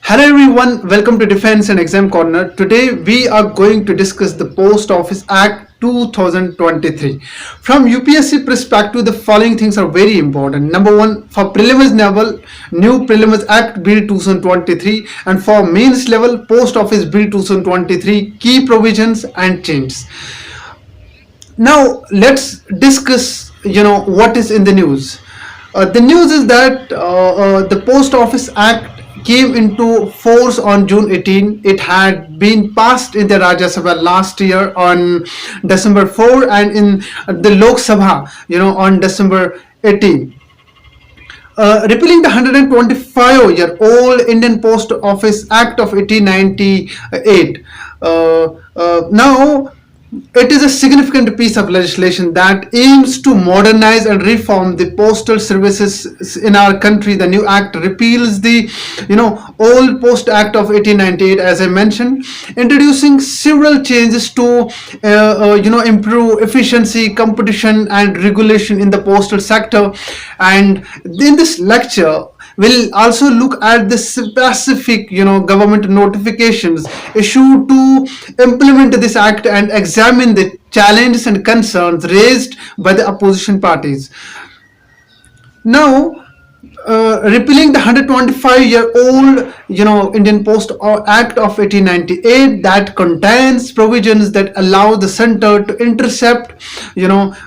Hello everyone, welcome to Defense and Exam Corner. Today we are going to discuss the Post Office Act 2023. From UPSC perspective, the following things are very important. Number one, for prelims level, new Prelims Act Bill 2023, and for mains level, Post Office Bill 2023, key provisions and changes. Now let's discuss what is in the news. The news is that the Post Office Act came into force on June 18. It had been passed in the Rajya Sabha last year on December 4 and in the Lok Sabha on December 18. Repealing the 125-year-old Indian Post Office Act of 1898. Now, it is a significant piece of legislation that aims to modernize and reform the postal services in our country. The new act repeals the, old Post Act of 1898, as I mentioned, introducing several changes to, improve efficiency, competition, and regulation in the postal sector. And in this lecture, we'll also look at the specific government notifications issued to implement this act and examine the challenges and concerns raised by the opposition parties. Now, repealing the 125-year-old Indian Post Act of 1898 that contains provisions that allow the center to intercept,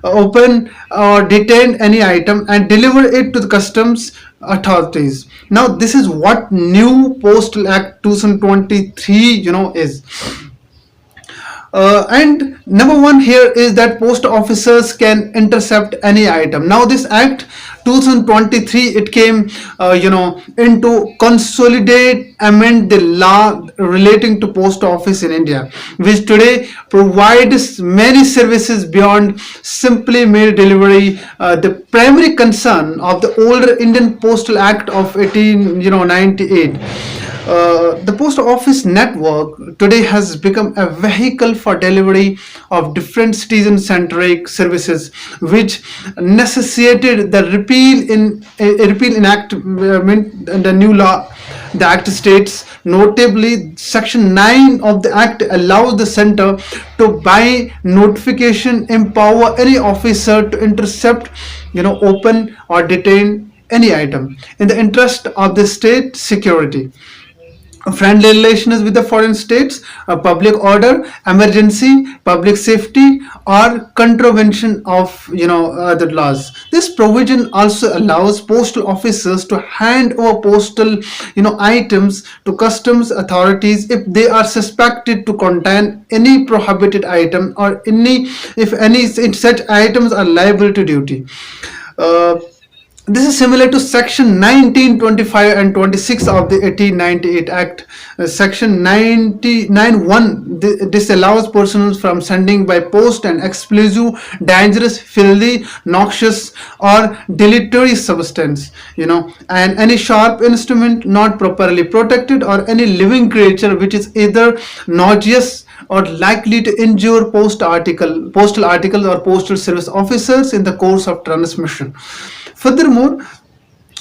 open or detain any item and deliver it to the customs authorities. Now, this is what new Postal Act 2023 is. And number one here is that post officers can intercept any item. Now this act 2023, it came into consolidate, amend the law relating to post office in India, which today provides many services beyond simply mail delivery. The primary concern of the older Indian Postal Act of 1898, the post office network today has become a vehicle for delivery of different citizen-centric services, which necessitated the repeal enactment and the new law. The Act states, notably, Section 9 of the Act allows the center to, by notification, empower any officer to intercept, open or detain any item in the interest of the state security, friendly relations with the foreign states, public order, emergency, public safety, or contravention of other laws. This provision also allows postal officers to hand over postal items to customs authorities if they are suspected to contain any prohibited item or if such items are liable to duty. This is similar to Section 19, 25 and 26 of the 1898 Act. Section 99(1) disallows persons from sending by post an explosive, dangerous, filthy, noxious or deleterious substance, and any sharp instrument not properly protected or any living creature which is either nauseous or likely to injure postal articles or postal service officers in the course of transmission. Furthermore,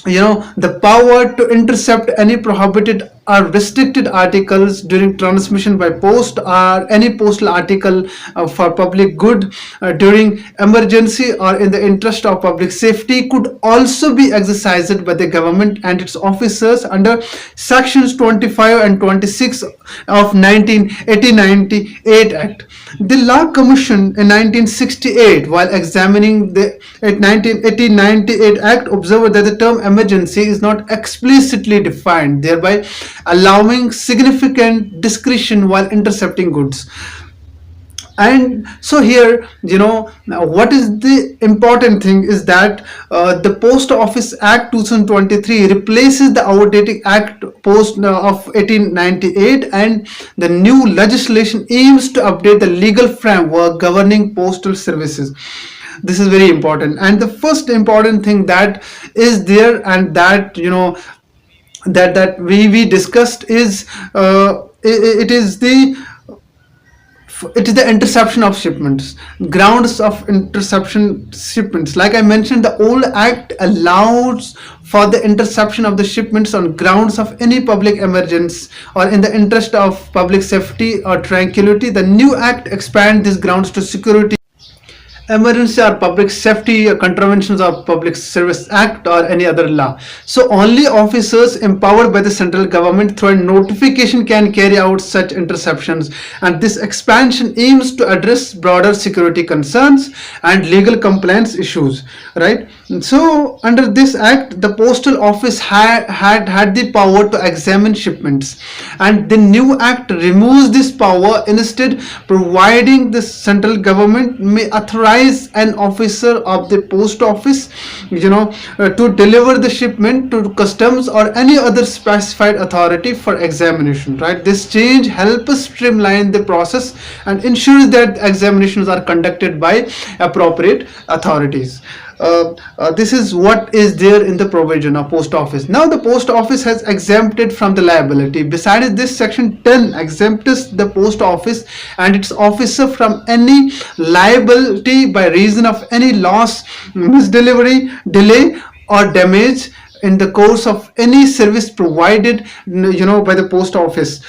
the power to intercept any prohibited or restricted articles during transmission by post or any postal article for public good during emergency or in the interest of public safety could also be exercised by the government and its officers under sections 25 and 26 of 1898 Act. The Law Commission in 1968, while examining the 1898 Act, observed that the term emergency is not explicitly defined, thereby allowing significant discretion while intercepting goods. And so here, what is the important thing is that the Post Office Act 2023 replaces the outdated Act of 1898, and the new legislation aims to update the legal framework governing postal services. This is very important. And the first important thing that is there and that that we discussed is it is the It is the interception of shipments. Grounds of interception shipments. Like I mentioned, the old act allows for the interception of the shipments on grounds of any public emergency or in the interest of public safety or tranquility. The new act expands these grounds to security, emergency or public safety or contraventions of public service act or any other law. So only officers empowered by the central government through a notification can carry out such interceptions, and this expansion aims to address broader security concerns and legal compliance issues, right? So under this act, the postal office had the power to examine shipments, and the new act removes this power, instead providing the central government may authorize an officer of the post office, to deliver the shipment to customs or any other specified authority for examination, right? This change helps streamline the process and ensures that examinations are conducted by appropriate authorities. This is what is there in the provision of post office. Now the post office has exempted from the liability. Besides this, section 10 exempts the post office and its officer from any liability by reason of any loss, misdelivery, delay or damage in the course of any service provided by the post office,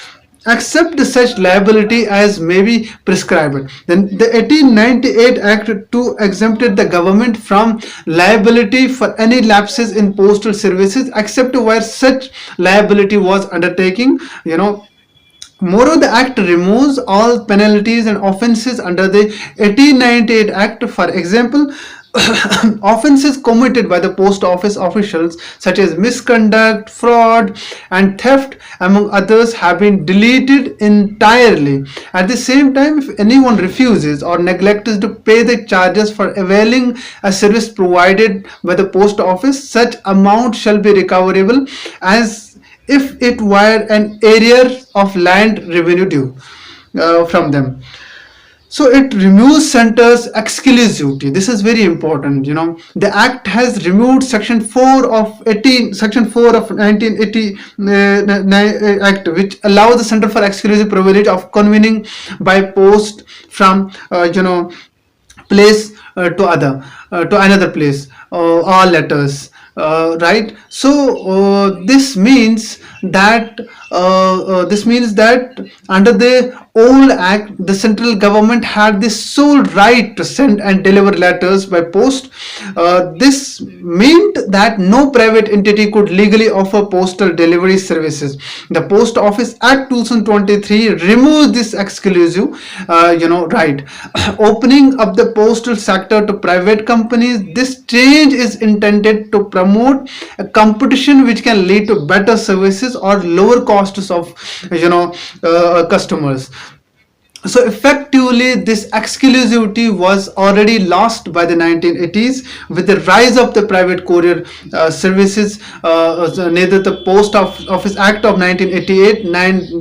except such liability as may be prescribed. Then the 1898 Act 2 exempted the government from liability for any lapses in postal services except where such liability was undertaking. Moreover, the Act removes all penalties and offences under the 1898 Act. For example, offences committed by the post office officials such as misconduct, fraud and theft among others have been deleted entirely. At the same time, if anyone refuses or neglects to pay the charges for availing a service provided by the post office, such amount shall be recoverable as if it were an area of land revenue due from them. So it removes center's exclusivity. This is very important. The act has removed section 4 of 1980 act, which allows the center for exclusive privilege of convening by post from place to another place, all letters, right? So this means that under the old act, the central government had the sole right to send and deliver letters by post. This meant that no private entity could legally offer postal delivery services. The Post Office Act 2023 removes this exclusive right, opening up the postal sector to private companies. This change is intended to promote a competition which can lead to better services or lower costs of customers. So effectively, this exclusivity was already lost by the 1980s with the rise of the private courier services. Neither the Post Office Act of 1988,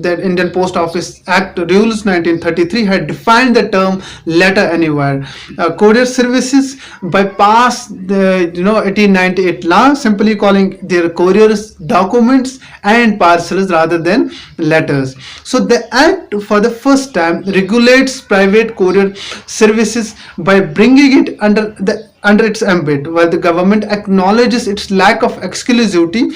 the Indian Post Office Act Rules 1933 had defined the term letter anywhere. Courier services bypassed the 1898 law, simply calling their couriers documents and parcels rather than letters. So the act for the first time regulates private courier services by bringing it under its ambit. While the government acknowledges its lack of exclusivity,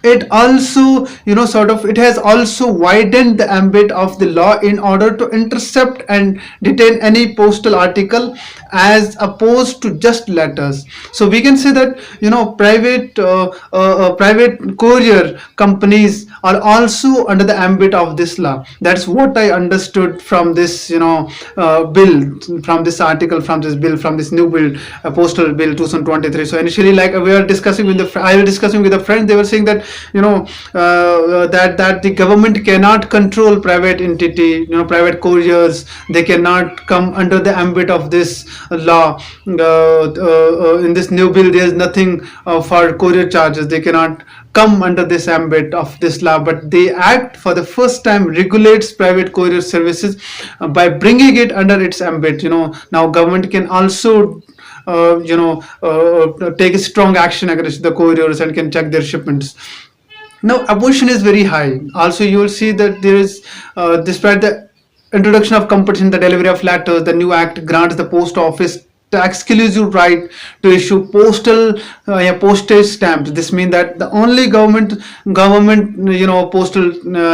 it also it has also widened the ambit of the law in order to intercept and detain any postal article as opposed to just letters. So we can say that private courier companies are also under the ambit of this law. That's what I understood from this bill, from this article, from this bill, from this new bill, postal bill 2023. So initially, like I was discussing with a friend, they were saying that that the government cannot control private entity, private couriers. They cannot come under the ambit of this law. In this new bill, there is nothing for courier charges. They cannot come under this ambit of this law, but the act for the first time regulates private courier services by bringing it under its ambit. Now government can also take a strong action against the couriers and can check their shipments. Now opposition is very high. Also, you will see that there is, despite the introduction of competition in the delivery of letters, the new act grants the post office the exclusive right to issue postal yeah, postage stamps. This means that the only government postal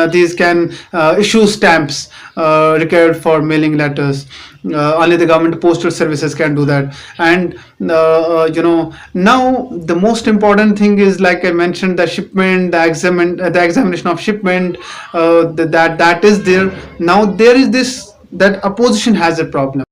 these can issue stamps required for mailing letters. Only the government postal services can do that. And now the most important thing is, like I mentioned, the shipment, the examination of shipment, that is there. Now there is this, that opposition has a problem.